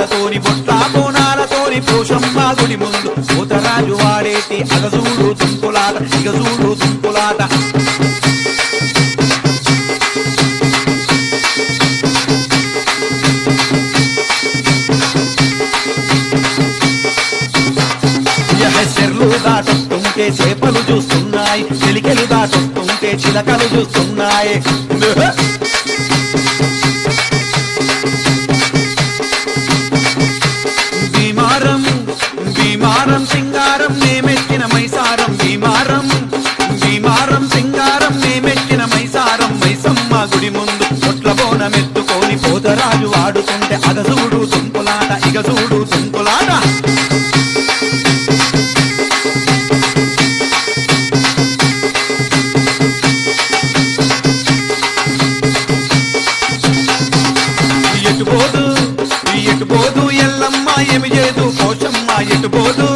బోనాలతోని బొట్ల బోనాలతోని పోషమ్మ గుడి ముందు పోతరాజు వాడేటి అగజూడు తుంపులాట ఇగజూడు తుంపులాట చెర్లు దాటొస్తుంటే చేపలు చూస్తున్నాయి చిలికెలు దాటొస్తుంటే చిలకలు చూస్తున్నాయి భీమారం భీమారం సింగారం నేమెచ్చిన మైసారం భీమారం భీమారం సింగారం నేమెచ్చిన మైసారం మైసమ్మ గుడి ముందు పొట్ల బోనమెత్తుకొని పోతరాజు వాడుతుంటే అగసూడు తుంపులాట ఇగసూడు తుంపులాట ఎటుపోదు ఎల్లమ్మ ఏమి చేదు పోషమ్మ ఎటుపోదు